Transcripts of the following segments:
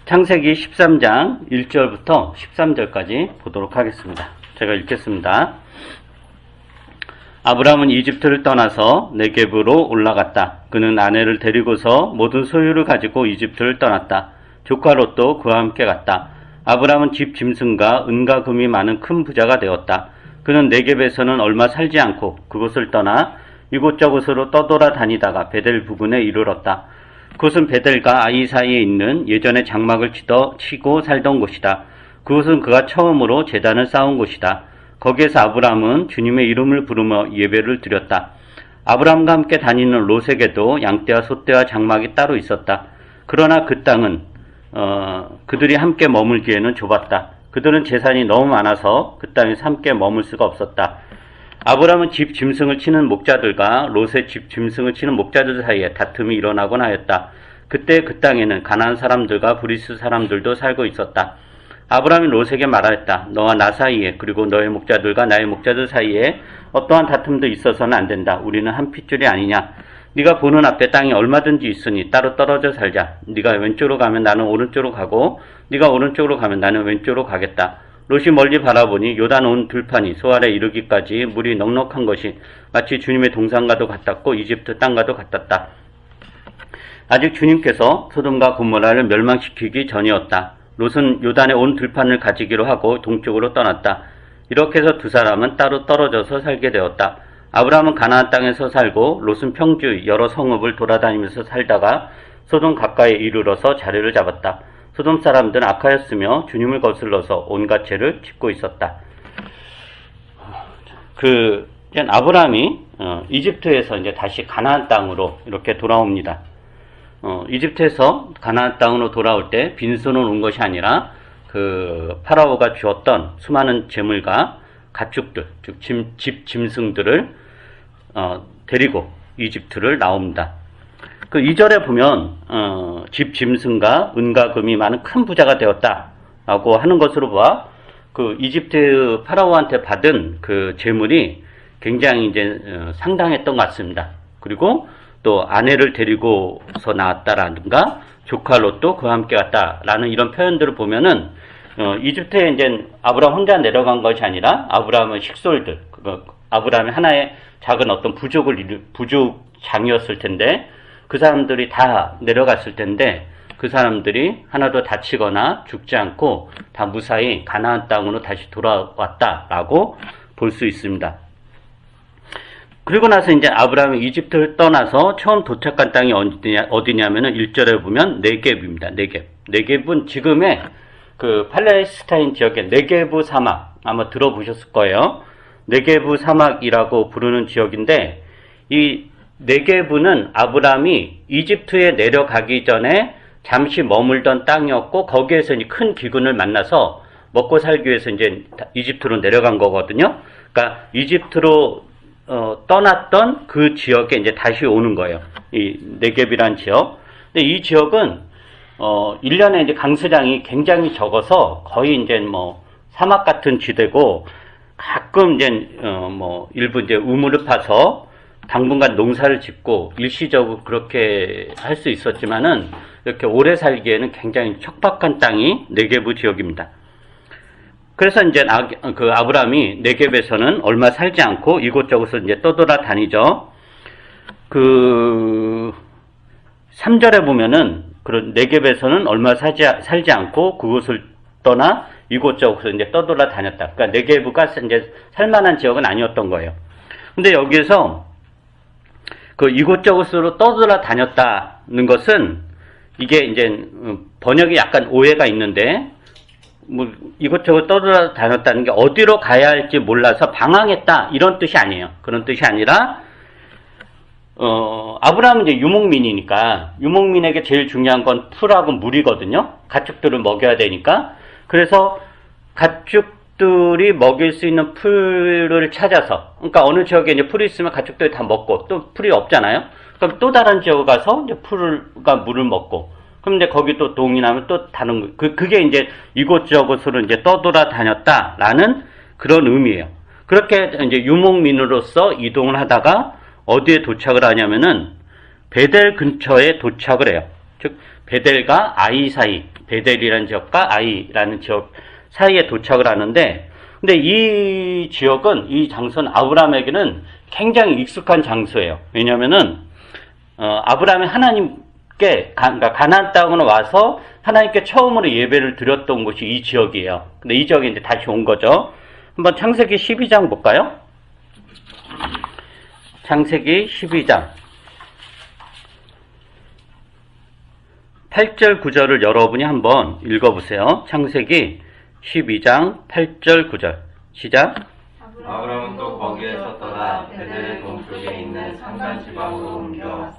창세기 13장 1절부터 13절까지 보도록 하겠습니다. 제가 읽겠습니다. 아브라함은 이집트를 떠나서 네겝으로 올라갔다. 그는 아내를 데리고서 모든 소유를 가지고 이집트를 떠났다. 조카 롯도 그와 함께 갔다. 아브라함은 집 짐승과 은과 금이 많은 큰 부자가 되었다. 그는 네겝에서는 얼마 살지 않고 그곳을 떠나 이곳저곳으로 떠돌아 다니다가 베델 부근에 이르렀다. 그곳은 베델과 아이 사이에 있는 예전에 장막을 치고 살던 곳이다. 그곳은 그가 처음으로 제단을 쌓은 곳이다. 거기에서 아브라함은 주님의 이름을 부르며 예배를 드렸다. 아브라함과 함께 다니는 롯에게도 양떼와 소떼와 장막이 따로 있었다. 그러나 그 땅은 그들이 함께 머물기에는 좁았다. 그들은 재산이 너무 많아서 그 땅에서 함께 머물 수가 없었다. 아브라함은 집 짐승을 치는 목자들과 롯의 집 짐승을 치는 목자들 사이에 다툼이 일어나곤 하였다. 그때 그 땅에는 가나안 사람들과 브리스 사람들도 살고 있었다. 아브라함이 롯에게 말하였다. 너와 나 사이에 그리고 너의 목자들과 나의 목자들 사이에 어떠한 다툼도 있어서는 안 된다. 우리는 한 핏줄이 아니냐. 네가 보는 앞에 땅이 얼마든지 있으니 따로 떨어져 살자. 네가 왼쪽으로 가면 나는 오른쪽으로 가고 네가 오른쪽으로 가면 나는 왼쪽으로 가겠다. 롯이 멀리 바라보니 요단 온 들판이 소알에 이르기까지 물이 넉넉한 것이 마치 주님의 동산과도 같았고 이집트 땅과도 같았다. 아직 주님께서 소돔과 고모라를 멸망시키기 전이었다. 롯은 요단의 온 들판을 가지기로 하고 동쪽으로 떠났다. 이렇게 해서 두 사람은 따로 떨어져서 살게 되었다. 아브라함은 가나안 땅에서 살고 롯은 평지 여러 성읍을 돌아다니면서 살다가 소돔 가까이에 이르러서 자리를 잡았다. 소돔 사람들은 악하였으며 주님을 거슬러서 온갖 죄를 짓고 있었다. 아브라함이 이집트에서 이제 다시 가나안 땅으로 이렇게 돌아옵니다. 이집트에서 가나안 땅으로 돌아올 때 빈손으로 온 것이 아니라 그 파라오가 주었던 수많은 재물과 가축들, 즉 집 짐승들을 데리고 이집트를 나옵니다. 그 2절에 보면 집 짐승과 은과 금이 많은 큰 부자가 되었다라고 하는 것으로 봐 그 이집트 파라오한테 받은 그 재물이 굉장히 이제 상당했던 것 같습니다. 그리고 또 아내를 데리고서 나왔다라든가 조카 롯도 그와 함께 갔다라는 이런 표현들을 보면은 이집트에 이제 아브라함 혼자 내려간 것이 아니라 아브라함의 식솔들, 아브라함의 하나의 작은 어떤 부족장이었을 텐데 그 사람들이 다 내려갔을 텐데 그 사람들이 하나도 다치거나 죽지 않고 다 무사히 가나안 땅으로 다시 돌아왔다라고 볼 수 있습니다. 그리고 나서 이제 아브라함이 이집트를 떠나서 처음 도착한 땅이 어디냐면은 1절에 보면 네겝입니다. 네겝은 지금의 그 팔레스타인 지역의 네게브 사막 아마 들어보셨을 거예요. 네게브 사막이라고 부르는 지역인데 이 네게브는 아브라함이 이집트에 내려가기 전에 잠시 머물던 땅이었고 거기에서 이제 큰 기근을 만나서 먹고 살기 위해서 이제 이집트로 내려간 거거든요. 그러니까 이집트로 떠났던 그 지역에 이제 다시 오는 거예요. 이 네겝이란 지역. 근데 이 지역은 1년에 이제 강수량이 굉장히 적어서 거의 이제 뭐 사막 같은 지대고 가끔 이제 일부 이제 우물을 파서 당분간 농사를 짓고 일시적으로 그렇게 할 수 있었지만은 이렇게 오래 살기에는 굉장히 척박한 땅이 네겝 지역입니다. 그래서 이제 그 아브라함이 네겝에서는 얼마 살지 않고 이곳저곳을 이제 떠돌아 다니죠. 그 3절에 보면은 그런 네겝에서는 얼마 살지 않고 그곳을 떠나 이곳저곳을 이제 떠돌아 다녔다. 그러니까 네겝가 이제 살만한 지역은 아니었던 거예요. 근데 여기에서 그 이곳저곳으로 떠돌아 다녔다는 것은 이게 이제 번역이 약간 오해가 있는데 뭐 이곳저곳 떠돌아 다녔다는 게 어디로 가야 할지 몰라서 방황했다 이런 뜻이 아니에요. 그런 뜻이 아니라 아브라함은 이제 유목민이니까 유목민에게 제일 중요한 건 풀하고 물이거든요. 가축들을 먹여야 되니까. 그래서 가축들이 먹일 수 있는 풀을 찾아서, 그러니까 어느 지역에 이제 풀이 있으면 가축들이 다 먹고 또 풀이 없잖아요. 그럼 또 다른 지역에 가서 이제 풀과 물을 먹고, 그럼 이제 거기 또 동이 나면 또 다른 그게 이제 이곳저곳으로 이제 떠돌아 다녔다라는 그런 의미예요. 그렇게 이제 유목민으로서 이동을 하다가 어디에 도착을 하냐면은 베델 근처에 도착을 해요. 즉 베델과 아이 사이, 베델이라는 지역과 아이라는 지역 사이에 도착을 하는데, 근데 이 지역은, 이 장소는 아브라함에게는 굉장히 익숙한 장소예요. 왜냐면은, 아브라함이 하나님께, 그러니까 가나안 땅으로 와서 하나님께 처음으로 예배를 드렸던 곳이 이 지역이에요. 근데 이 지역에 이제 다시 온 거죠. 한번 창세기 12장 볼까요? 창세기 12장. 8절, 9절을 여러분이 한번 읽어보세요. 창세기 12장 8절, 9절. 시작. 아브라함은 또 거기에서 떠나 베델의 동쪽에 있는 산간 지방으로 옮겨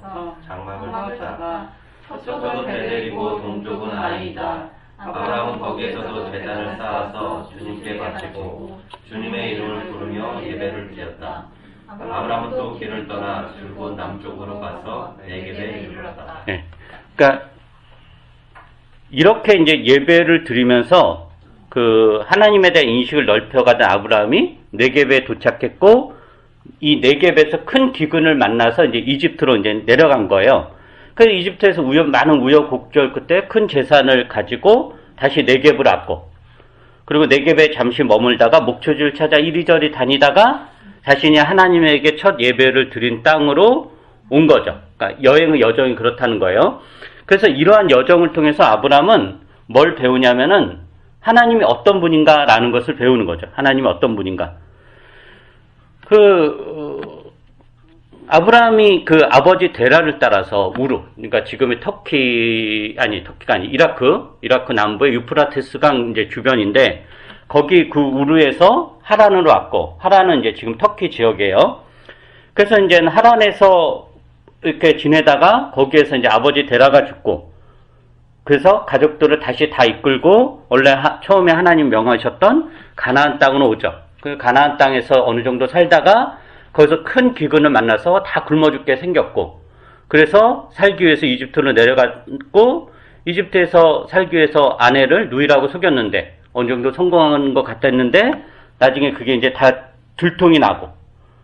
장막을 쳤다. 서쪽은 베델이고 동쪽은 아이다. 아브라함은 거기에서도 제단을 쌓아서 주님께 바치고 주님의 이름을 부르며 예배를 드렸다. 아브라함은 또 길을 떠나 줄곧 남쪽으로 가서 네겝에 이르렀다. 네. 그러니까 이렇게 이제 예배를 드리면서 그 하나님에 대한 인식을 넓혀가던 아브라함이 네겝에 도착했고, 이 네겝에서 큰 기근을 만나서 이제 이집트로 이제 내려간 거예요. 그래서 이집트에서 많은 우여곡절 끝에 큰 재산을 가지고 다시 네겝을 왔고, 그리고 네겝에 잠시 머물다가 목초지를 찾아 이리저리 다니다가 자신이 하나님에게 첫 예배를 드린 땅으로 온 거죠. 그러니까 여행의 여정이 그렇다는 거예요. 그래서 이러한 여정을 통해서 아브라함은 뭘 배우냐면은 하나님이 어떤 분인가라는 것을 배우는 거죠. 하나님이 어떤 분인가. 아브라함이 그 아버지 데라를 따라서 우르, 그러니까 지금의 터키가 아니 이라크 남부의 유프라테스 강 이제 주변인데, 거기 그 우르에서 하란으로 왔고, 하란은 이제 지금 터키 지역이에요. 그래서 이제 하란에서 이렇게 지내다가 거기에서 이제 아버지 데라가 죽고, 그래서 가족들을 다시 다 이끌고 원래 처음에 하나님 명하셨던 가나안 땅으로 오죠. 그 가나안 땅에서 어느 정도 살다가 거기서 큰 기근을 만나서 다 굶어 죽게 생겼고, 그래서 살기 위해서 이집트로 내려갔고, 이집트에서 살기 위해서 아내를 누이라고 속였는데 어느 정도 성공한 것 같았는데 나중에 그게 이제 다 들통이 나고,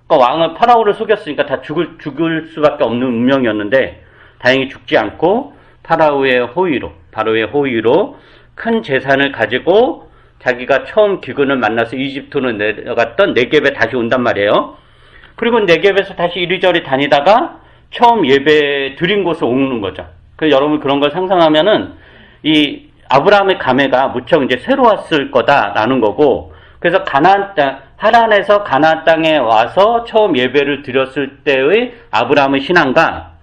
그러니까 왕은 파라오를 속였으니까 다 죽을 수밖에 없는 운명이었는데 다행히 죽지 않고 바로의 호위로 큰 재산을 가지고 자기가 처음 기근을 만나서 이집트로 내려갔던 네겝에 다시 온단 말이에요. 그리고 네겝에서 다시 이리저리 다니다가 처음 예배 드린 곳을 오는 거죠. 그래서 여러분 그런 걸 상상하면은 이 아브라함의 감회가 무척 이제 새로웠을 거다라는 거고, 그래서 가나안 땅, 하란에서 가나안 땅에 와서 처음 예배를 드렸을 때의 아브라함의 신앙과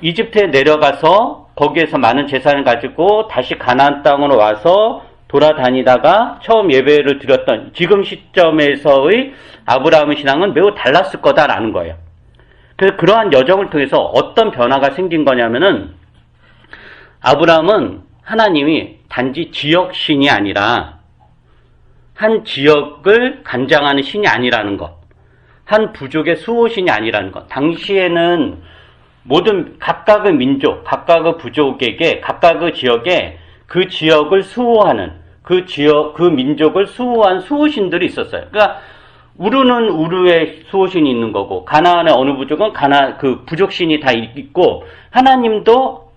이집트에 내려가서 거기에서 많은 재산을 가지고 다시 가나안 땅으로 와서 돌아다니다가 처음 예배를 드렸던 지금 시점에서의 아브라함의 신앙은 매우 달랐을 거다라는 거예요. 그래서 그러한 여정을 통해서 어떤 변화가 생긴 거냐면은, 아브라함은 하나님이 단지 지역신이 아니라 한 지역을 관장하는 신이 아니라는 것, 한 부족의 수호신이 아니라는 것. 당시에는 모든 각각의 민족, 각각의 부족에게, 각각의 지역에 그 지역을 수호하는, 그 민족을 수호한 수호신들이 있었어요. 그러니까 우르는 우르의 수호신이 있는 거고, 가나안의 어느 부족은 그 부족신이 다 있고, 하나님도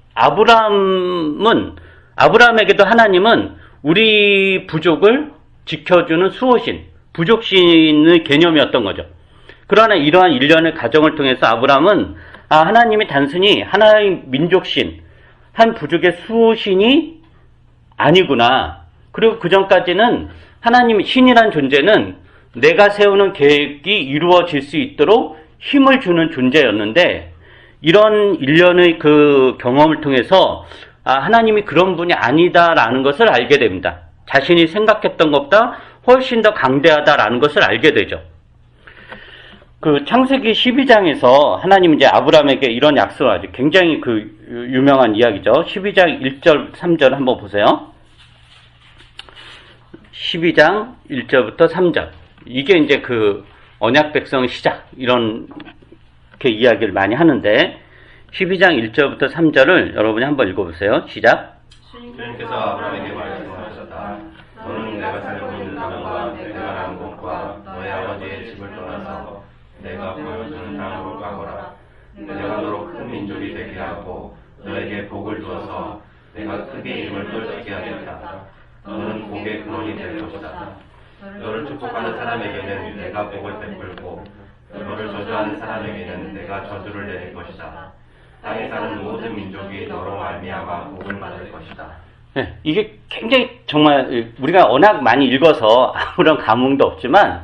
아브라함에게도 하나님은 우리 부족을 지켜주는 수호신, 부족신의 개념이었던 거죠. 그러나 이러한 일련의 과정을 통해서 아브라함은 하나님이 단순히 하나의 민족신, 한 부족의 수호신이 아니구나. 그리고 그 전까지는 하나님 신이란 존재는 내가 세우는 계획이 이루어질 수 있도록 힘을 주는 존재였는데, 이런 일련의 그 경험을 통해서 하나님이 그런 분이 아니다라는 것을 알게 됩니다. 자신이 생각했던 것보다 훨씬 더 강대하다라는 것을 알게 되죠. 그 창세기 12장에서 하나님 이제 아브라함에게 이런 약속을 하죠. 굉장히 그 유명한 이야기죠. 12장 1절, 3절 한번 보세요. 12장 1절부터 3절. 이게 이제 그 언약 백성의 시작, 이렇게 이야기를 많이 하는데, 12장 1절부터 3절을 여러분이 한번 읽어보세요. 시작. 주님께서 아브라함에게 말씀하셨다. 너는 내가 살고 있는 땅과 내가 난 곳과 너의 아버지의 집을 떠나서 내가 보여주는 땅으로 가거라. 내가 너로 큰 민족이 되게 하고 너에게 복을 주어서 내가 크게 힘을 떨치게 하겠다. 너는 복의 근원이 될 것이다. 너를 축복하는 사람에게는 내가 복을 베풀고 너를 저주하는 사람에게는 내가 저주를 내릴 것이다. 땅에 사는 모든 민족이 너로 말미암아 복을 받을 것이다. 네, 이게 굉장히 정말 우리가 워낙 많이 읽어서 아무런 감흥도 없지만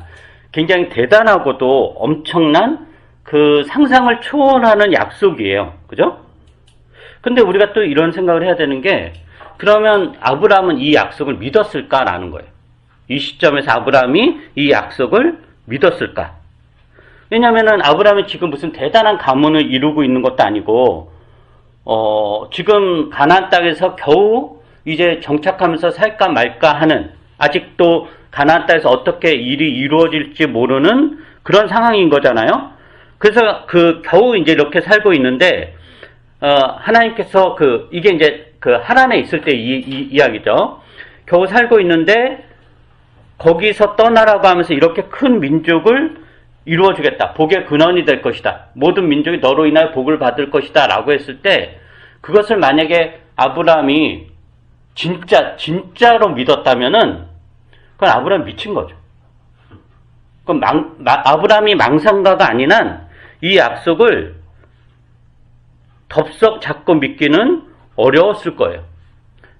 굉장히 대단하고도 엄청난 그 상상을 초월하는 약속이에요. 그죠? 근데 우리가 또 이런 생각을 해야 되는 게 그러면 아브라함은 이 약속을 믿었을까라는 거예요. 이 시점에서 아브라함이 이 약속을 믿었을까? 왜냐면은 아브라함이 지금 무슨 대단한 가문을 이루고 있는 것도 아니고 지금 가나안 땅에서 겨우 이제 정착하면서 살까 말까 하는 아직도 가나안 땅에서 어떻게 일이 이루어질지 모르는 그런 상황인 거잖아요. 그래서 겨우 이제 이렇게 살고 있는데 하나님께서 이게 이제 하란에 있을 때 이야기죠. 겨우 살고 있는데 거기서 떠나라고 하면서 이렇게 큰 민족을 이루어주겠다. 복의 근원이 될 것이다. 모든 민족이 너로 인하여 복을 받을 것이다. 라고 했을 때 그것을 만약에 아브라함이 진짜로 믿었다면은 그건 아브라함이 미친 거죠. 그럼 아브라함이 망상가가 아닌 한 이 약속을 덥석 잡고 믿기는 어려웠을 거예요.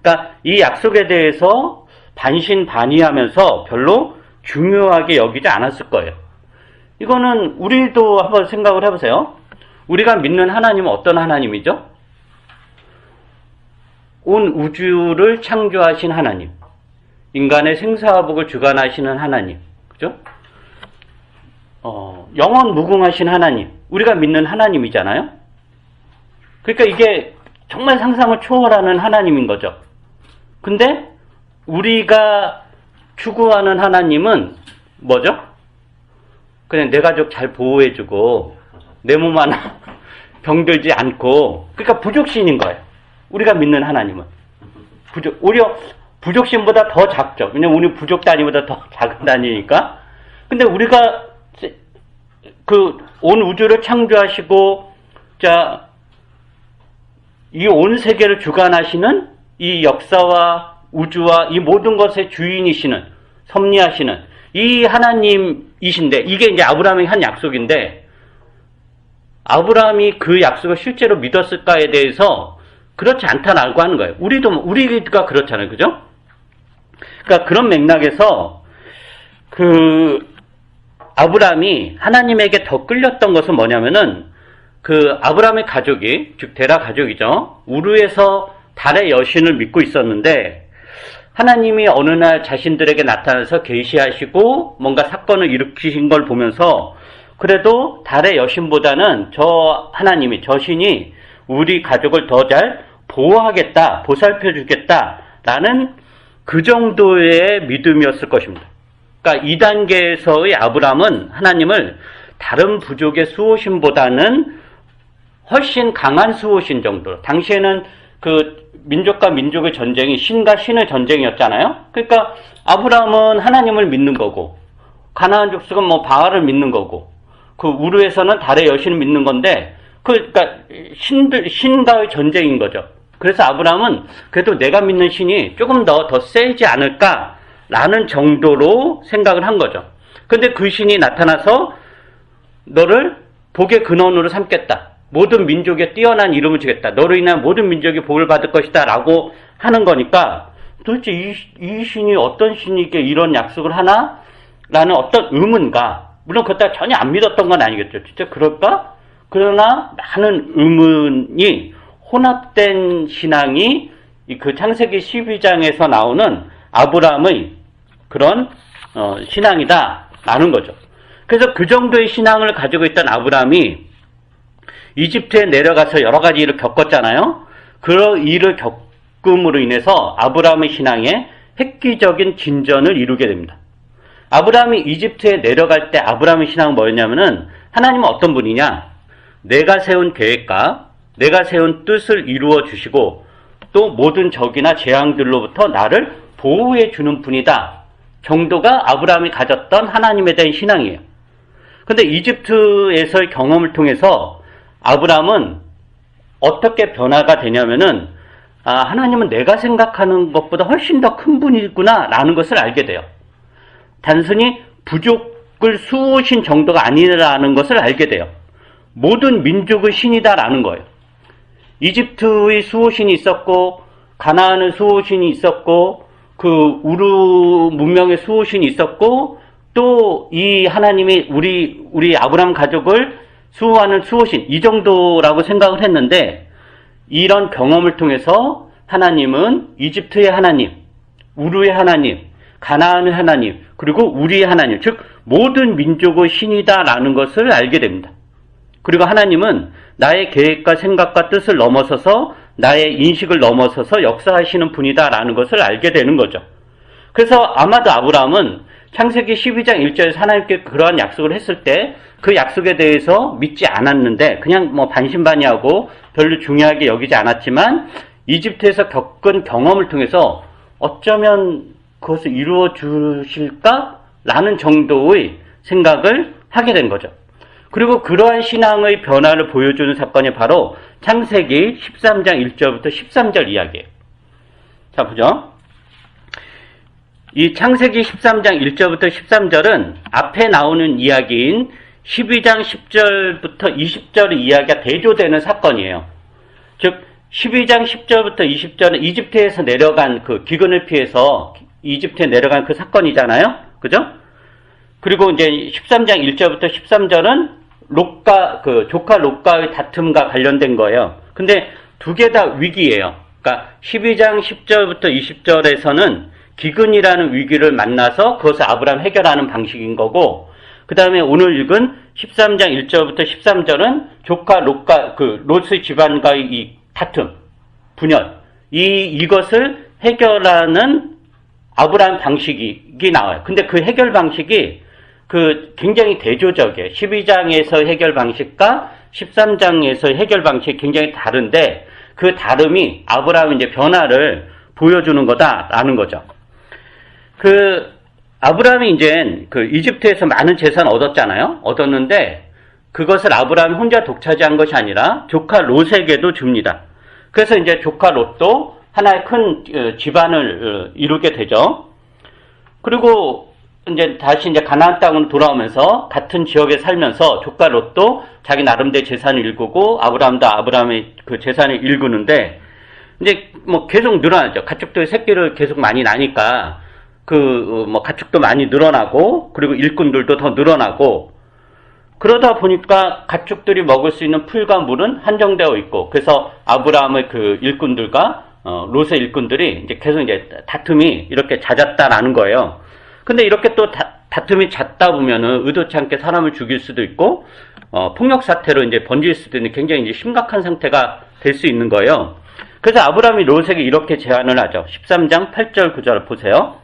그러니까 이 약속에 대해서 반신반의하면서 별로 중요하게 여기지 않았을 거예요. 이거는 우리도 한번 생각을 해보세요. 우리가 믿는 하나님은 어떤 하나님이죠? 온 우주를 창조하신 하나님, 인간의 생사화복을 주관하시는 하나님, 그죠? 영원 무궁하신 하나님, 우리가 믿는 하나님이잖아요. 그러니까 이게 정말 상상을 초월하는 하나님인 거죠. 근데 우리가 추구하는 하나님은 뭐죠? 그냥 내 가족 잘 보호해주고 내 몸 하나 병들지 않고, 그러니까 부족신인 거예요. 우리가 믿는 하나님은 오히려 부족신보다 더 작죠. 왜냐면 우리 부족 단위보다 더 작은 단위니까. 근데 우리가 온 우주를 창조하시고 이 온 세계를 주관하시는 이 역사와 우주와 이 모든 것의 주인이시는, 섭리하시는 이 하나님이신데, 이게 이제 아브라함이 한 약속인데, 아브라함이 그 약속을 실제로 믿었을까에 대해서 그렇지 않다라고 하는 거예요. 우리가 그렇잖아요. 그죠? 그러니까 그런 맥락에서 아브라함이 하나님에게 더 끌렸던 것은 뭐냐면은 아브라함의 가족이, 즉 데라 가족이죠. 우르에서 달의 여신을 믿고 있었는데 하나님이 어느 날 자신들에게 나타나서 계시하시고 뭔가 사건을 일으키신 걸 보면서 그래도 달의 여신보다는 저 신이 우리 가족을 더 잘 보호하겠다, 보살펴주겠다라는 그 정도의 믿음이었을 것입니다. 그러니까 2단계에서의 아브라함은 하나님을 다른 부족의 수호신보다는 훨씬 강한 수호신 정도. 당시에는 민족과 민족의 전쟁이 신과 신의 전쟁이었잖아요. 그러니까 아브라함은 하나님을 믿는 거고, 가나안 족속은 바알을 믿는 거고, 우르에서는 달의 여신을 믿는 건데, 그러니까 신과의 전쟁인 거죠. 그래서 아브라함은 그래도 내가 믿는 신이 조금 더 세지 않을까라는 정도로 생각을 한 거죠. 근데 그 신이 나타나서 너를 복의 근원으로 삼겠다. 모든 민족에 뛰어난 이름을 주겠다. 너로 인한 모든 민족이 복을 받을 것이다. 라고 하는 거니까 도대체 이 신이 어떤 신이게 이런 약속을 하나? 라는 어떤 의문과, 물론 그때 전혀 안 믿었던 건 아니겠죠. 진짜 그럴까? 그러나 많은 의문이 혼합된 신앙이 창세기 12장에서 나오는 아브라함의 그런 신앙이다라는 거죠. 그래서 그 정도의 신앙을 가지고 있던 아브라함이 이집트에 내려가서 여러 가지 일을 겪었잖아요. 그 일을 겪음으로 인해서 아브라함의 신앙에 획기적인 진전을 이루게 됩니다. 아브라함이 이집트에 내려갈 때 아브라함의 신앙은 뭐였냐면은, 하나님은 어떤 분이냐? 내가 세운 계획과 내가 세운 뜻을 이루어 주시고 또 모든 적이나 재앙들로부터 나를 보호해 주는 분이다 정도가 아브라함이 가졌던 하나님에 대한 신앙이에요. 근데 이집트에서의 경험을 통해서 아브라함은 어떻게 변화가 되냐면은, 하나님은 내가 생각하는 것보다 훨씬 더 큰 분이구나 라는 것을 알게 돼요. 단순히 부족을 수호신 정도가 아니라는 것을 알게 돼요. 모든 민족의 신이다라는 거예요. 이집트의 수호신이 있었고, 가나안의 수호신이 있었고, 그 우르 문명의 수호신이 있었고, 또 이 하나님이 우리 아브라함 가족을 수호하는 수호신, 이 정도라고 생각을 했는데, 이런 경험을 통해서 하나님은 이집트의 하나님, 우르의 하나님, 가나안의 하나님, 그리고 우리의 하나님, 즉 모든 민족의 신이다라는 것을 알게 됩니다. 그리고 하나님은 나의 계획과 생각과 뜻을 넘어서서 나의 인식을 넘어서서 역사하시는 분이다라는 것을 알게 되는 거죠. 그래서 아마도 아브라함은 창세기 12장 1절에서 하나님께 그러한 약속을 했을 때 그 약속에 대해서 믿지 않았는데 그냥 뭐 반신반의하고 별로 중요하게 여기지 않았지만 이집트에서 겪은 경험을 통해서 어쩌면 그것을 이루어 주실까라는 정도의 생각을 하게 된 거죠. 그리고 그러한 신앙의 변화를 보여주는 사건이 바로 창세기 13장 1절부터 13절 이야기예요. 자, 보죠. 이 창세기 13장 1절부터 13절은 앞에 나오는 이야기인 12장 10절부터 20절의 이야기가 대조되는 사건이에요. 즉 12장 10절부터 20절은 이집트에서 내려간 그 기근을 피해서 이집트에 내려간 그 사건이잖아요. 그죠? 그리고 이제 13장 1절부터 13절은 조카 롯과의 다툼과 관련된 거예요. 근데 두 개 다 위기예요. 그러니까 12장 10절부터 20절에서는 기근이라는 위기를 만나서 그것을 아브라함 해결하는 방식인 거고, 그 다음에 오늘 읽은 13장 1절부터 13절은 조카 롯의 집안과의 이 다툼, 분열, 이것을 해결하는 아브라함 방식이 나와요. 근데 그 해결 방식이 굉장히 대조적이에요. 12장에서 해결 방식과 13장에서 해결 방식이 굉장히 다른데 그 다름이 아브라함의 이제 변화를 보여주는 거다라는 거죠. 아브라함이 이제 이집트에서 많은 재산을 얻었잖아요. 얻었는데 그것을 아브라함이 혼자 독차지한 것이 아니라 조카 롯에게도 줍니다. 그래서 이제 조카 롯도 하나의 큰 집안을 이루게 되죠. 그리고 다시 가나안 땅으로 돌아오면서 같은 지역에 살면서 조카 롯도 자기 나름대로 재산을 일구고 아브라함도 아브라함의 그 재산을 일구는데 이제 뭐 계속 늘어나죠. 가축들의 새끼를 계속 많이 나니까 가축도 많이 늘어나고 그리고 일꾼들도 더 늘어나고 그러다 보니까 가축들이 먹을 수 있는 풀과 물은 한정되어 있고 그래서 아브라함의 그 일꾼들과 롯의 일꾼들이 이제 계속 다툼이 이렇게 잦았다라는 거예요. 근데 이렇게 또 다툼이 잦다 보면은 의도치 않게 사람을 죽일 수도 있고 폭력 사태로 이제 번질 수도 있는 굉장히 이제 심각한 상태가 될 수 있는 거예요. 그래서 아브라함이 롯에게 이렇게 제안을 하죠. 13장 8절 9절 보세요.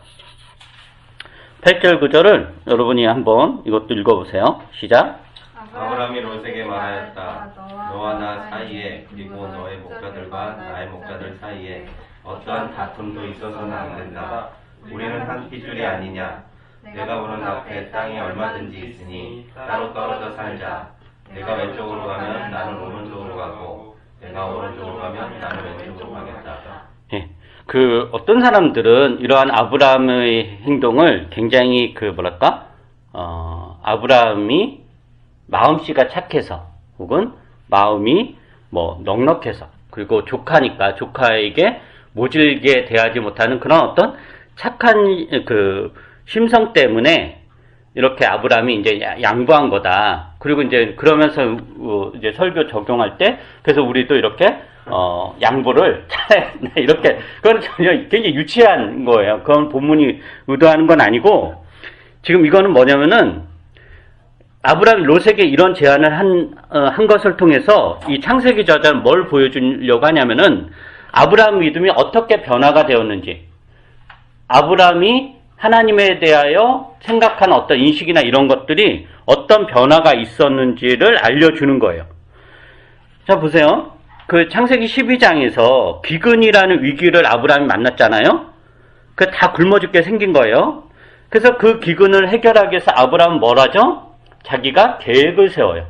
8절 9절을 여러분이 한번 이것도 읽어보세요. 시작. 아브라함이 롯에게 말하였다. 너와 나 사이에 그리고 너의 목자들과 나의 목자들 사이에 어떠한 다툼도 있어서는 안 된다. 우리는 한 피줄이 아니냐. 내가 보는 앞에 땅이 얼마든지 있으니 따로 떨어져 살자. 내가 왼쪽으로 가면 나는 오른쪽으로 가고 내가 오른쪽으로 가면 나는 왼쪽으로 가겠다. 예. 어떤 사람들은 이러한 아브라함의 행동을 굉장히 아브라함이 마음씨가 착해서 혹은 마음이 넉넉해서 그리고 조카니까 조카에게 모질게 대하지 못하는 그런 어떤 착한 심성 때문에 이렇게 아브라함이 이제 양보한 거다. 그리고 이제 그러면서 이제 설교 적용할 때 그래서 우리도 이렇게 양보를 잘해 이렇게 그건 전혀 굉장히 유치한 거예요. 그건 본문이 의도하는 건 아니고 지금 이거는 뭐냐면은 아브라함이 롯에게 이런 제안을 한 것을 통해서 이 창세기 저자는 뭘 보여주려고 하냐면은 아브라함 믿음이 어떻게 변화가 되었는지 아브라함이 하나님에 대하여 생각하는 어떤 인식이나 이런 것들이 어떤 변화가 있었는지를 알려주는 거예요. 자 보세요. 창세기 12장에서 기근이라는 위기를 아브라함이 만났잖아요. 다 굶어 죽게 생긴 거예요. 그래서 그 기근을 해결하기 위해서 아브라함은 뭘 하죠? 자기가 계획을 세워요.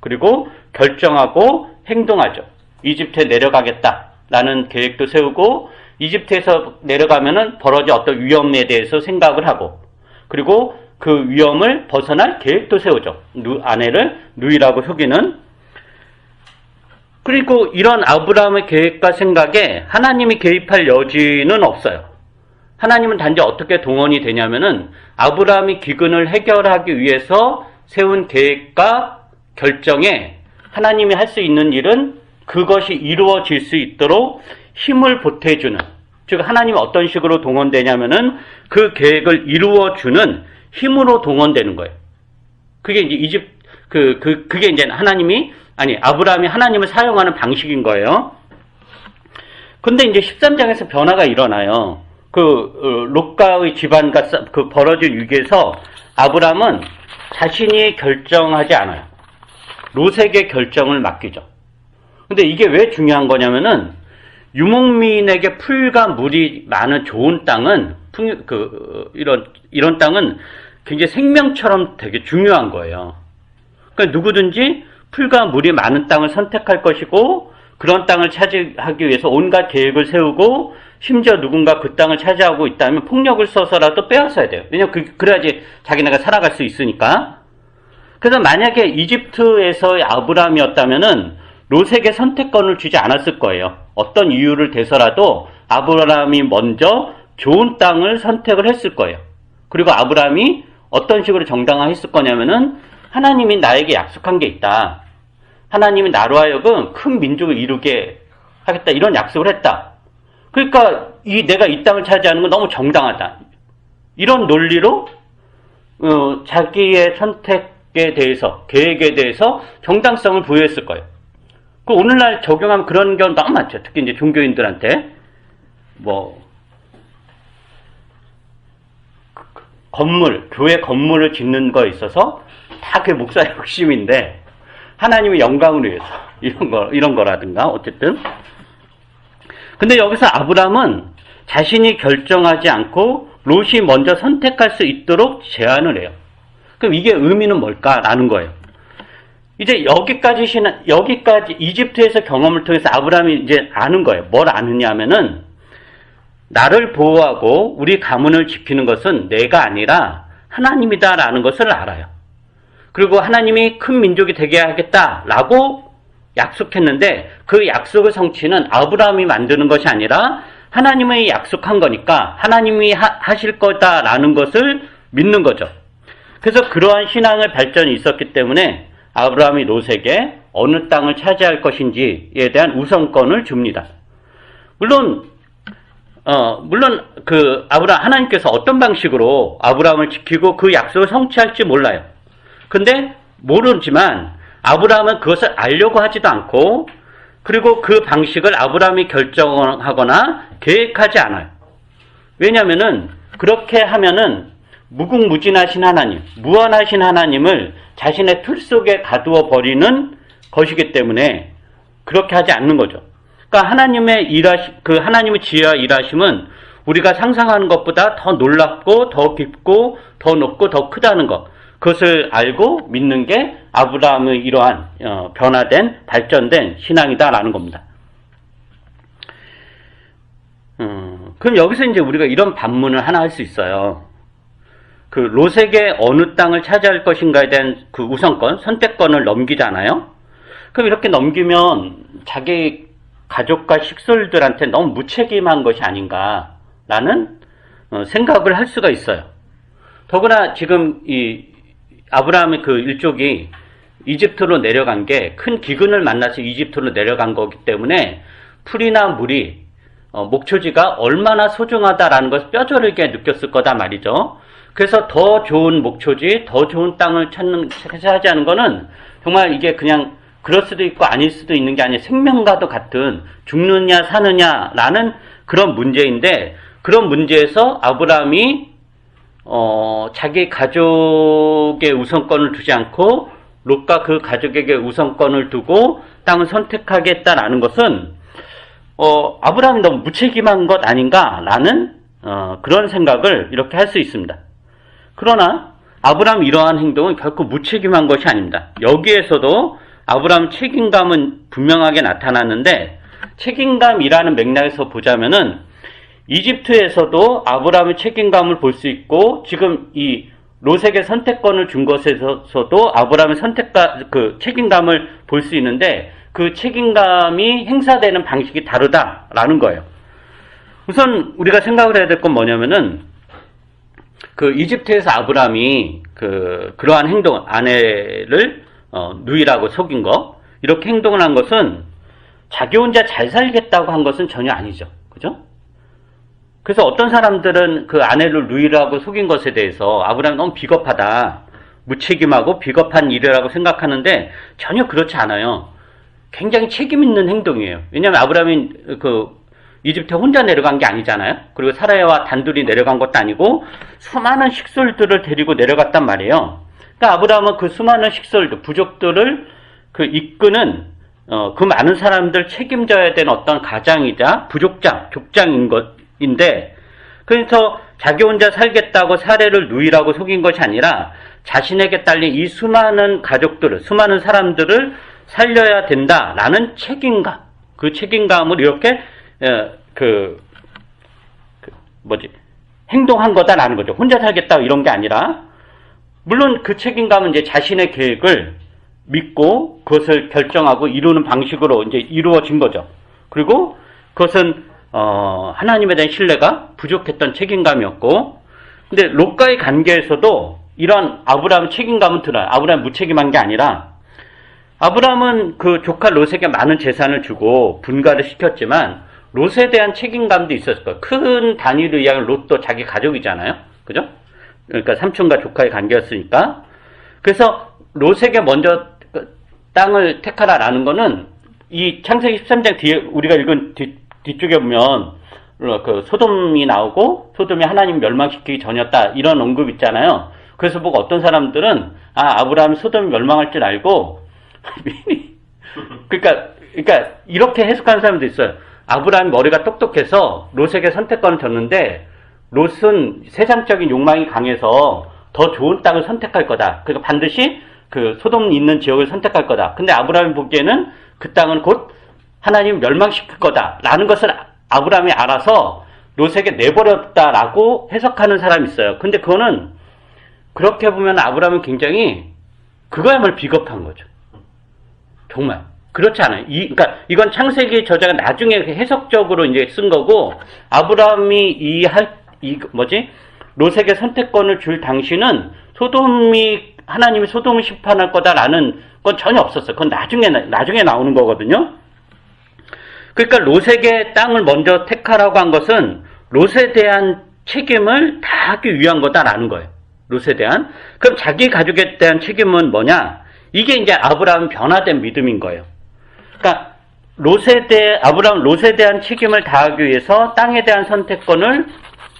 그리고 결정하고 행동하죠. 이집트에 내려가겠다. 라는 계획도 세우고, 이집트에서 내려가면은 벌어질 어떤 위험에 대해서 생각을 하고, 그리고 그 위험을 벗어날 계획도 세우죠. 아내를 누이라고 속이는. 그리고 이런 아브라함의 계획과 생각에 하나님이 개입할 여지는 없어요. 하나님은 단지 어떻게 동원이 되냐면은 아브라함이 기근을 해결하기 위해서 세운 계획과 결정에 하나님이 할 수 있는 일은 그것이 이루어질 수 있도록 힘을 보태주는, 즉 하나님이 어떤 식으로 동원되냐면은 그 계획을 이루어주는 힘으로 동원되는 거예요. 그게 이제 그게 이제 아브라함이 하나님을 사용하는 방식인 거예요. 근데 이제 13장에서 변화가 일어나요. 롯가의 집안과 벌어질 위기에서 아브라함은 자신이 결정하지 않아요. 롯에게 결정을 맡기죠. 근데 이게 왜 중요한 거냐면은 유목민에게 풀과 물이 많은 좋은 땅은 이런 땅은 굉장히 생명처럼 되게 중요한 거예요. 그러니까 누구든지 풀과 물이 많은 땅을 선택할 것이고, 그런 땅을 차지하기 위해서 온갖 계획을 세우고, 심지어 누군가 그 땅을 차지하고 있다면 폭력을 써서라도 빼앗아야 돼요. 왜냐면 그래야지 자기네가 살아갈 수 있으니까. 그래서 만약에 이집트에서의 아브라함이었다면은 롯에게 선택권을 주지 않았을 거예요. 어떤 이유를 대서라도 아브라함이 먼저 좋은 땅을 선택을 했을 거예요. 그리고 아브라함이 어떤 식으로 정당화했을 거냐면은 하나님이 나에게 약속한 게 있다. 하나님이 나로 하여금 큰 민족을 이루게 하겠다. 이런 약속을 했다. 그러니까 내가 이 땅을 차지하는 건 너무 정당하다. 이런 논리로 자기의 선택에 대해서, 계획에 대해서 정당성을 부여했을 거예요. 오늘날 적용하면 그런 경우 너무 많죠. 특히 이제 종교인들한테 교회 건물을 짓는 거에 있어서 다 그게 목사의 욕심인데 하나님의 영광을 위해서 이런 거라든가 어쨌든. 근데 여기서 아브라함은 자신이 결정하지 않고 롯이 먼저 선택할 수 있도록 제안을 해요. 그럼 이게 의미는 뭘까라는 거예요. 이제 여기까지 이집트에서 경험을 통해서 아브라함이 이제 아는 거예요. 뭘 아느냐 하면은 나를 보호하고 우리 가문을 지키는 것은 내가 아니라 하나님이다라는 것을 알아요. 그리고 하나님이 큰 민족이 되게 하겠다라고 약속했는데 그 약속의 성취는 아브라함이 만드는 것이 아니라 하나님이 약속한 거니까 하나님이 하실 거다라는 것을 믿는 거죠. 그래서 그러한 신앙의 발전이 있었기 때문에 아브라함이 롯에게 어느 땅을 차지할 것인지에 대한 우선권을 줍니다. 물론 하나님께서 어떤 방식으로 아브라함을 지키고 그 약속을 성취할지 몰라요. 근데 모르지만 아브라함은 그것을 알려고 하지도 않고, 그리고 그 방식을 아브라함이 결정하거나 계획하지 않아요. 왜냐면은 그렇게 하면은 무궁무진하신 하나님, 무한하신 하나님을 자신의 틀 속에 가두어 버리는 것이기 때문에 그렇게 하지 않는 거죠. 그러니까 하나님의 지혜와 일하심은 우리가 상상하는 것보다 더 놀랍고 더 깊고 더 높고 더 크다는 것, 그것을 알고 믿는 게 아브라함의 이러한 변화된 발전된 신앙이다라는 겁니다. 그럼 여기서 이제 우리가 이런 반문을 하나 할 수 있어요. 롯에게 어느 땅을 차지할 것인가에 대한 그 우선권, 선택권을 넘기잖아요. 그럼 이렇게 넘기면 자기 가족과 식솔들한테 너무 무책임한 것이 아닌가라는 생각을 할 수가 있어요. 더구나 지금 이 아브라함의 그 일족이 이집트로 내려간 게 큰 기근을 만나서 이집트로 내려간 거기 때문에 풀이나 물이 목초지가 얼마나 소중하다라는 것을 뼈저리게 느꼈을 거다 말이죠. 그래서 더 좋은 목초지, 더 좋은 땅을 차지하는 거는 정말 이게 그냥 그럴 수도 있고 아닐 수도 있는 게 아니라 생명과도 같은 죽느냐 사느냐라는 그런 문제인데, 그런 문제에서 아브라함이 자기 가족의 우선권을 두지 않고 롯과 그 가족에게 우선권을 두고 땅을 선택하겠다라는 것은 아브라함이 너무 무책임한 것 아닌가라는 그런 생각을 이렇게 할 수 있습니다. 그러나 아브라함 이러한 행동은 결코 무책임한 것이 아닙니다. 여기에서도 아브라함 책임감은 분명하게 나타났는데 책임감이라는 맥락에서 보자면은 이집트에서도 아브라함의 책임감을 볼 수 있고 지금 이 롯에게 선택권을 준 것에서도 아브라함의 책임감을 볼 수 있는데 그 책임감이 행사되는 방식이 다르다라는 거예요. 우선 우리가 생각을 해야 될 건 뭐냐면은 그 이집트에서 아브라함이 그러한 행동, 아내를 누이라고 속인 거, 이렇게 행동을 한 것은 자기 혼자 잘 살겠다고 한 것은 전혀 아니죠. 그죠? 그래서 어떤 사람들은 그 아내를 누이라고 속인 것에 대해서 아브라함이 너무 비겁하다, 무책임하고 비겁한 일이라고 생각하는데 전혀 그렇지 않아요. 굉장히 책임 있는 행동이에요. 왜냐하면 아브라함이 이집트에 혼자 내려간 게 아니잖아요. 그리고 사라와 단둘이 내려간 것도 아니고 수많은 식솔들을 데리고 내려갔단 말이에요. 그러니까 아브라함은 그 수많은 식솔들, 부족들을 이끄는 그 많은 사람들 책임져야 되는 어떤 가장이자 족장인 것인데, 그래서 자기 혼자 살겠다고 사례를 누이라고 속인 것이 아니라 자신에게 딸린 이 수많은 가족들을, 수많은 사람들을 살려야 된다라는 책임감, 그 책임감을 이렇게 행동한 거다라는 거죠. 혼자 살겠다 이런 게 아니라, 물론 그 책임감은 이제 자신의 계획을 믿고 그것을 결정하고 이루는 방식으로 이제 이루어진 거죠. 그리고 그것은 하나님에 대한 신뢰가 부족했던 책임감이었고, 근데 롯과의 관계에서도 이런 아브라함 책임감은 드러나요. 아브라함 무책임한 게 아니라, 아브라함은 그 조카 롯에게 많은 재산을 주고 분가를 시켰지만 롯에 대한 책임감도 있었을 거예요. 큰 단위로 이야기하면 롯도 자기 가족이잖아요. 그죠? 그러니까 삼촌과 조카의 관계였으니까. 그래서 롯에게 먼저 땅을 택하라라는 거는 이 창세기 13장 뒤에 우리가 읽은 뒤쪽에 보면 그 소돔이 나오고 소돔이 하나님 멸망시키기 전이었다 이런 언급 있잖아요. 그래서 보고 어떤 사람들은 아브라함이 소돔이 멸망할 줄 알고 그러니까 이렇게 해석하는 사람도 있어요. 아브라함이 머리가 똑똑해서 롯에게 선택권을 줬는데 롯은 세상적인 욕망이 강해서 더 좋은 땅을 선택할 거다. 그러니까 반드시 그 소돔 있는 지역을 선택할 거다. 근데 아브라함이 보기에는 그 땅은 곧 하나님 멸망시킬 거다라는 것을 아브라함이 알아서 롯에게 내버렸다라고 해석하는 사람이 있어요. 근데 그거는 그렇게 보면 아브라함은 굉장히 그거야말로 비겁한 거죠. 정말 그렇지 않아요. 그러니까 이건 창세기 저자가 나중에 해석적으로 이제 쓴 거고, 아브라함이 롯에게 선택권을 줄 당시는 하나님이 소돔을 심판할 거다라는 건 전혀 없었어요. 그건 나중에 나오는 거거든요. 그러니까 롯에게 땅을 먼저 택하라고 한 것은 롯에 대한 책임을 다하기 위한 거다라는 거예요. 롯에 대한. 그럼 자기 가족에 대한 책임은 뭐냐? 이게 이제 아브라함 변화된 믿음인 거예요. 그러니까 아브라함 롯에 대한 책임을 다하기 위해서 땅에 대한 선택권을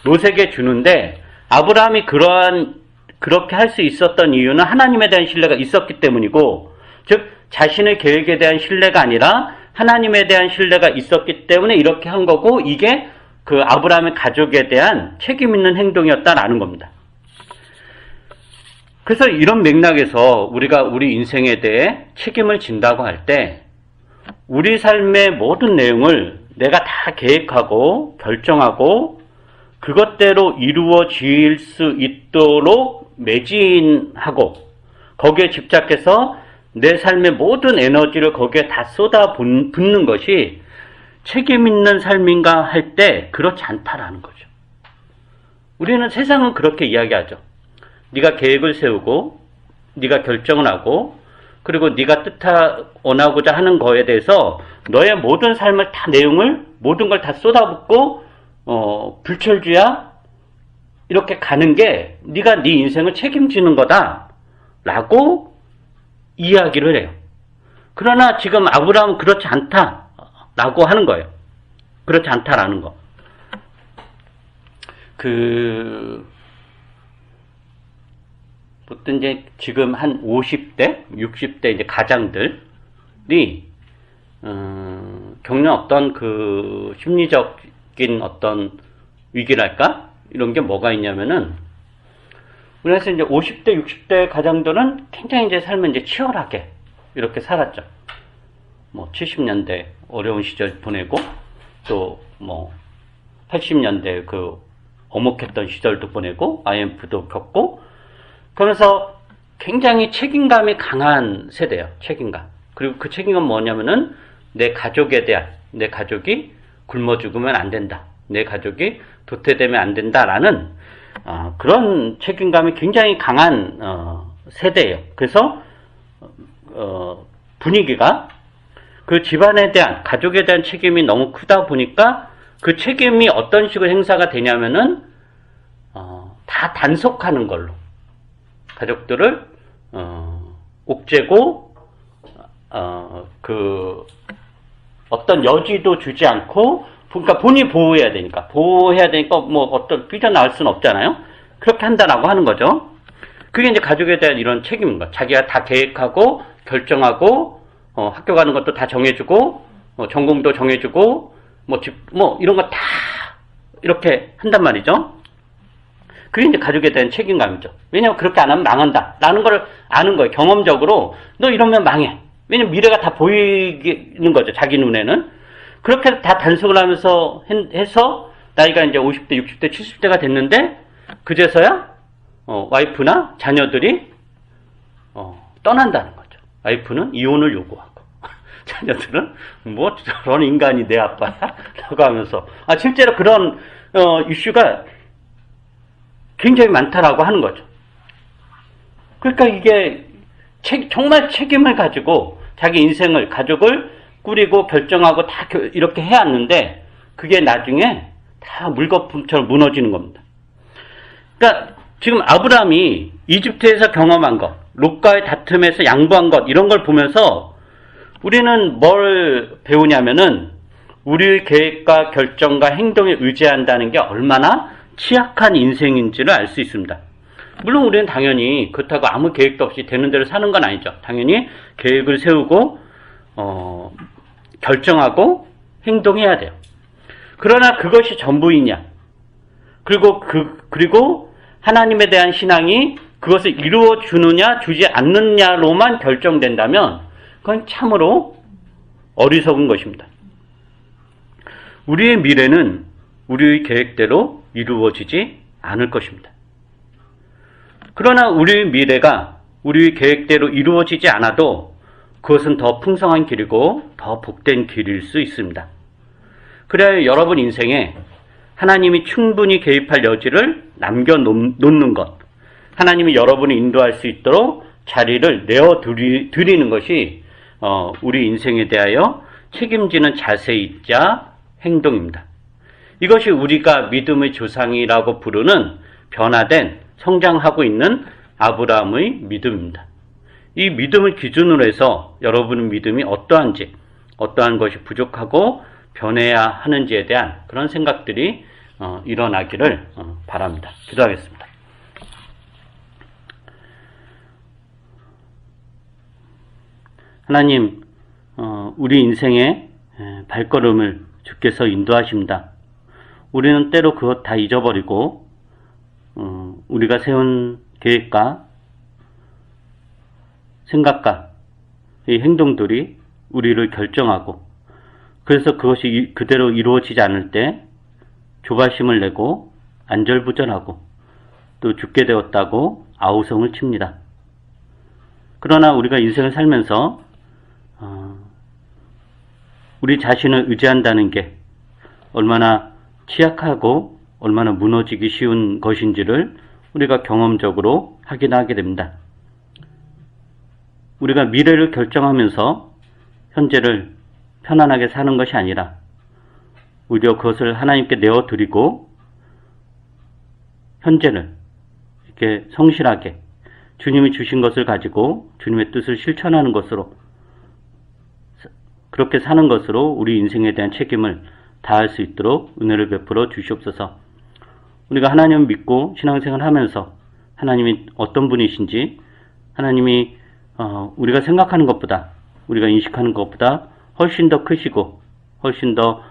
롯에게 주는데, 아브라함이 그렇게 할 수 있었던 이유는 하나님에 대한 신뢰가 있었기 때문이고, 즉 자신의 계획에 대한 신뢰가 아니라 하나님에 대한 신뢰가 있었기 때문에 이렇게 한 거고, 이게 그 아브라함의 가족에 대한 책임 있는 행동이었다라는 겁니다. 그래서 이런 맥락에서 우리가 우리 인생에 대해 책임을 진다고 할 때 우리 삶의 모든 내용을 내가 다 계획하고 결정하고 그것대로 이루어질 수 있도록 매진하고 거기에 집착해서 내 삶의 모든 에너지를 거기에 다 쏟아붓는 것이 책임 있는 삶인가 할 때 그렇지 않다라는 거죠. 우리는 세상은 그렇게 이야기하죠. 네가 계획을 세우고 네가 결정을 하고 그리고 네가 원하고자 하는 거에 대해서 너의 모든 삶을 다 모든 걸 다 쏟아붓고 불철주야 이렇게 가는 게 네가 네 인생을 책임지는 거다라고 이야기를 해요. 그러나 지금 아브라함은 그렇지 않다라고 하는 거예요. 그렇지 않다라는 거. 보통 이제 지금 한 50대, 60대 이제 가장들이 겪는 어떤 그 심리적인 어떤 위기랄까? 이런 게 뭐가 있냐면은, 그래서 이제 50대, 60대 가장들은 굉장히 이제 삶을 이제 치열하게 이렇게 살았죠. 뭐 70년대 어려운 시절 보내고 또 뭐 80년대 그 어목했던 시절도 보내고 IMF도 겪고 그러면서 굉장히 책임감이 강한 세대예요. 책임감. 그리고 그 책임감은 뭐냐면은 내 가족에 대한 내 가족이 굶어 죽으면 안 된다. 내 가족이 도태되면 안 된다라는 그런 책임감이 굉장히 강한 세대예요. 그래서 분위기가 그 집안에 대한 가족에 대한 책임이 너무 크다 보니까 그 책임이 어떤 식으로 행사가 되냐면은 다 단속하는 걸로 가족들을 옥죄고 그 어떤 여지도 주지 않고 그러니까 본인이 보호해야 되니까 뭐 어떤 삐져나올 수는 없잖아요. 그렇게 한다라고 하는 거죠. 그게 이제 가족에 대한 이런 책임인 거야. 자기가 다 계획하고 결정하고 학교 가는 것도 다 정해주고 전공도 정해주고 뭐 이런 거 다 이렇게 한단 말이죠. 그게 이제 가족에 대한 책임감이죠. 왜냐면 그렇게 안 하면 망한다라는 걸 아는 거예요. 경험적으로 너 이러면 망해. 왜냐면 미래가 다 보이는 거죠. 자기 눈에는. 그렇게 다 단속을 하면서 해서 나이가 이제 50대, 60대, 70대가 됐는데 그제서야 와이프나 자녀들이 떠난다는 거죠. 와이프는 이혼을 요구하고 자녀들은 뭐 저런 인간이 내 아빠야? 라고 하면서 실제로 그런 이슈가 굉장히 많다라고 하는 거죠. 그러니까 이게 정말 책임을 가지고 자기 인생을 가족을 꾸리고 결정하고 다 이렇게 해왔는데 그게 나중에 다 물거품처럼 무너지는 겁니다. 그러니까 지금 아브라함이 이집트에서 경험한 것, 롯과의 다툼에서 양보한 것 이런 걸 보면서 우리는 뭘 배우냐면은 우리의 계획과 결정과 행동에 의지한다는 게 얼마나 취약한 인생인지를 알 수 있습니다. 물론 우리는 당연히 그렇다고 아무 계획도 없이 되는 대로 사는 건 아니죠. 당연히 계획을 세우고 결정하고 행동해야 돼요. 그러나 그것이 전부이냐? 그리고 하나님에 대한 신앙이 그것을 이루어 주느냐 주지 않느냐로만 결정된다면 그건 참으로 어리석은 것입니다. 우리의 미래는 우리의 계획대로 이루어지지 않을 것입니다. 그러나 우리의 미래가 우리의 계획대로 이루어지지 않아도 그것은 더 풍성한 길이고 더 복된 길일 수 있습니다. 그래야 여러분 인생에 하나님이 충분히 개입할 여지를 남겨놓는 것, 하나님이 여러분을 인도할 수 있도록 자리를 내어드리는 것이 우리 인생에 대하여 책임지는 자세이자 행동입니다. 이것이 우리가 믿음의 조상이라고 부르는 변화된 성장하고 있는 아브라함의 믿음입니다. 이 믿음을 기준으로 해서 여러분의 믿음이 어떠한지, 어떠한 것이 부족하고 변해야 하는지에 대한 그런 생각들이 일어나기를 바랍니다. 기도하겠습니다. 하나님, 우리 인생의 발걸음을 주께서 인도하십니다. 우리는 때로 그것 다 잊어버리고 우리가 세운 계획과 생각과 이 행동들이 우리를 결정하고 그래서 그것이 그대로 이루어지지 않을 때 조바심을 내고 안절부절하고 또 죽게 되었다고 아우성을 칩니다. 그러나 우리가 인생을 살면서 우리 자신을 의지한다는 게 얼마나 취약하고 얼마나 무너지기 쉬운 것인지를 우리가 경험적으로 확인하게 됩니다. 우리가 미래를 결정하면서 현재를 편안하게 사는 것이 아니라 오히려 그것을 하나님께 내어드리고 현재를 이렇게 성실하게 주님이 주신 것을 가지고 주님의 뜻을 실천하는 것으로 그렇게 사는 것으로 우리 인생에 대한 책임을 다할 수 있도록 은혜를 베풀어 주시옵소서. 우리가 하나님을 믿고 신앙생활을 하면서 하나님이 어떤 분이신지 하나님이 우리가 생각하는 것보다 우리가 인식하는 것보다 훨씬 더 크시고 훨씬 더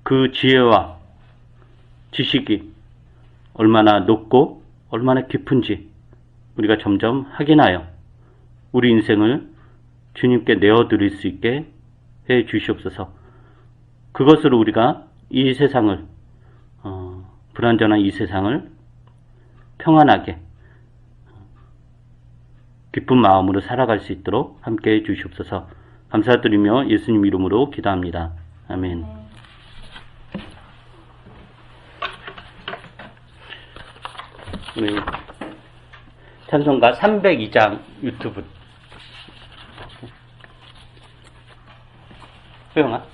그 지혜와 지식이 얼마나 높고 얼마나 깊은지 우리가 점점 확인하여 우리 인생을 주님께 내어드릴 수 있게 해 주시옵소서. 그것으로 우리가 이 세상을 불완전한 이 세상을 평안하게 기쁜 마음으로 살아갈 수 있도록 함께 해 주시옵소서. 감사드리며 예수님 이름으로 기도합니다. 아멘. 우리 찬송가 302장 유튜브 소영아